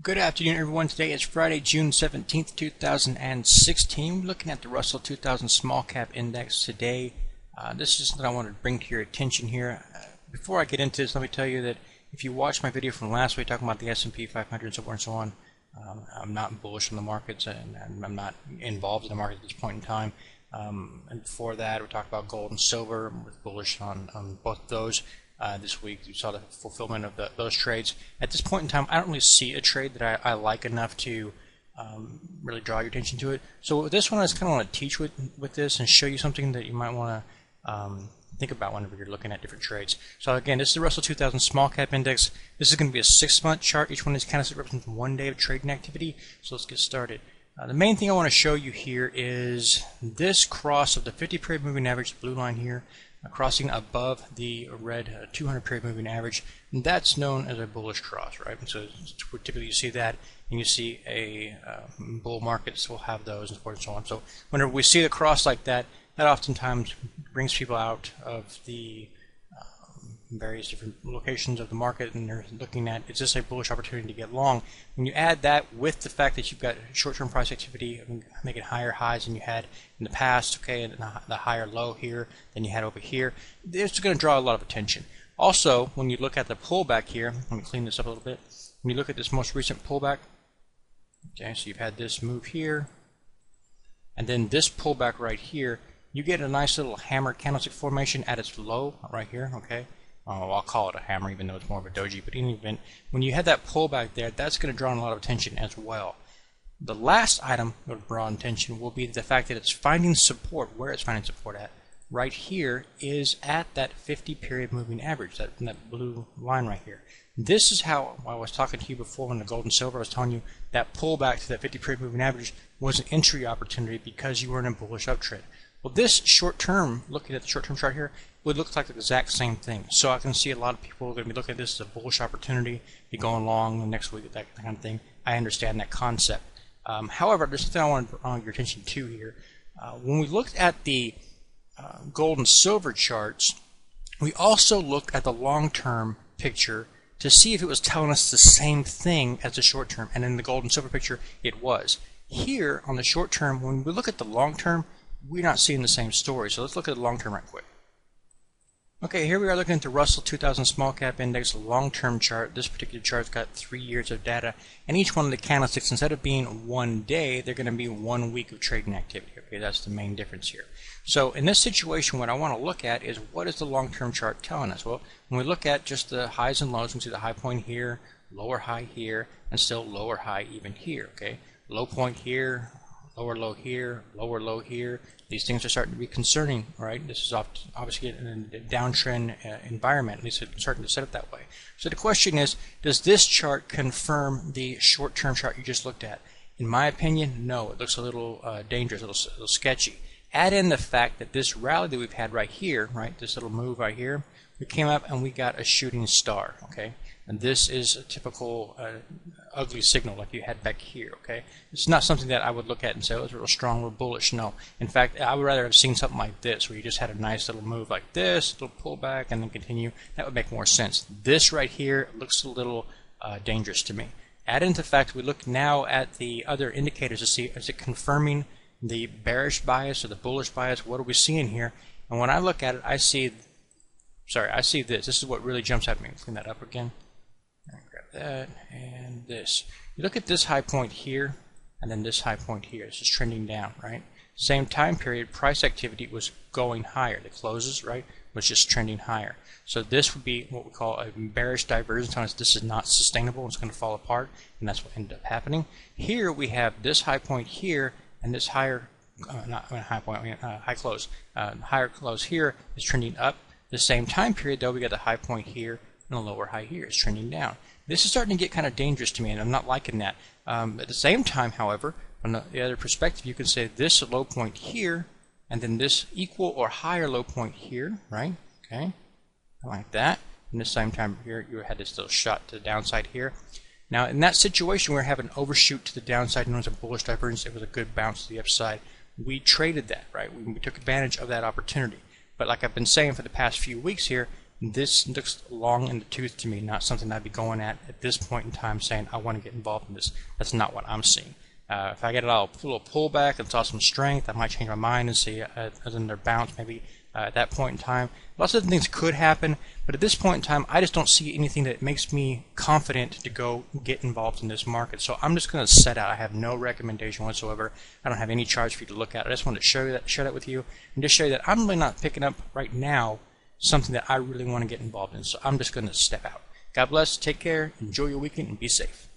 Good afternoon, everyone. Today is Friday, June 17th, 2016. We're looking at the Russell 2000 Small Cap Index today. This is something I want to bring to your attention here. Before I get into this, let me tell you that if you watched my video from last week talking about the S&P 500 and so forth and so on, I'm not bullish on the markets and I'm not involved in the market at this point in time. And before that, we talked about gold and silver. We're bullish on both of those. This week you saw the fulfillment of those trades. At this point in time, I don't really see a trade that I like enough to really draw your attention to it. So with this one, I just kind of want to teach with this and show you something that you might want to think about whenever you're looking at different trades. So again, this is the Russell 2000 Small Cap Index. This is going to be a 6-month chart. Each one of these candlesticks represents 1 day of trading activity. So let's get started. The main thing I want to show you here is this cross of the 50-period moving average, the blue line here, crossing above the red 200-period moving average. And that's known as a bullish cross, right? And so typically you see that, and you see a bull markets will have those, and so forth and so on. So whenever we see a cross like that, that oftentimes brings people out of the various different locations of the market, and they're looking at, is this a bullish opportunity to get long? When you add that with the fact that you've got short-term price activity making higher highs than you had in the past, okay, and the higher low here than you had over here, it's going to draw a lot of attention. Also, when you look at the pullback here, let me clean this up a little bit. When you look at this most recent pullback, okay, so you've had this move here, and then this pullback right here, you get a nice little hammer candlestick formation at its low right here, okay? I'll call it a hammer even though it's more of a doji, but in any event, when you had that pullback there, that's going to draw a lot of attention as well. The last item that will draw attention will be the fact that it's finding support. Where it's finding support at right here is at that 50-period moving average, that blue line right here. This is how I was talking to you before on the gold and silver. I was telling you that pullback to that 50-period moving average was an entry opportunity because you were in a bullish uptrend. Well, this short-term, looking at the short-term chart here, would look like the exact same thing. So I can see a lot of people are going to be looking at this as a bullish opportunity, be going long the next week, that kind of thing. I understand that concept. However, there's something I want to draw your attention to here. When we looked at the gold and silver charts, we also looked at the long-term picture to see if it was telling us the same thing as the short-term. And in the gold and silver picture, it was. Here, on the short-term, when we look at the long-term, we're not seeing the same story. So let's look at the long-term right quick. Okay, here we are looking at the Russell 2000 Small Cap Index long-term chart. This particular chart's got 3 years of data, and each one of the candlesticks, instead of being 1 day, they're going to be 1 week of trading activity. Okay, that's the main difference here. So in this situation, what I want to look at is what is the long-term chart telling us? Well, when we look at just the highs and lows, we can see the high point here, lower high here, and still lower high even here. Okay, low point here, lower low here, lower low here. These things are starting to be concerning, right? This is obviously in a downtrend environment. At least it's starting to set up that way. So the question is, does this chart confirm the short-term chart you just looked at? In my opinion, no. It looks a little dangerous, a little sketchy. Add in the fact that this rally that we've had right here, right, this little move right here, we came up and we got a shooting star, okay? And this is a typical ugly signal like you had back here, okay? It's not something that I would look at and say, oh, it's real strong, real bullish. No. In fact, I would rather have seen something like this, where you just had a nice little move like this, little pullback, and then continue. That would make more sense. This right here looks a little dangerous to me. Add into the fact we look now at the other indicators to see, is it confirming the bearish bias or the bullish bias? What are we seeing here? And when I look at it, I see this. This is what really jumps at me. Clean that up again. Grab that and this. You look at this high point here and then this high point here. This is trending down, right? Same time period, price activity was going higher. The closes, right, was just trending higher. So this would be what we call a bearish divergence. This is not sustainable. It's going to fall apart, and that's what ended up happening. Here we have this high point here and this higher, high close. Higher close here is trending up. The same time period, though, we got the high point here and a lower high here. It's trending down. This is starting to get kind of dangerous to me, and I'm not liking that. At the same time, however, from the other perspective, you can say this low point here, and then this equal or higher low point here, right? Okay, like that. And this same time here, you had this little shot to the downside here. Now, in that situation, we're having an overshoot to the downside, known as a bullish divergence. It was a good bounce to the upside. We traded that, right? We took advantage of that opportunity. But like I've been saying for the past few weeks here, This looks long in the tooth to me, not something I'd be going at this point in time saying I want to get involved in this. That's not what I'm seeing. If I get a little pullback and saw some strength, I might change my mind and see another bounce maybe at that point in time. Lots of things could happen, but at this point in time, I just don't see anything that makes me confident to go get involved in this market. So I'm just going to set out. I have no recommendation whatsoever. I don't have any charts for you to look at. I just wanted to share that with you and just show you that I'm really not picking up right now something that I really want to get involved in. So I'm just going to step out. God bless. Take care. Enjoy your weekend and be safe.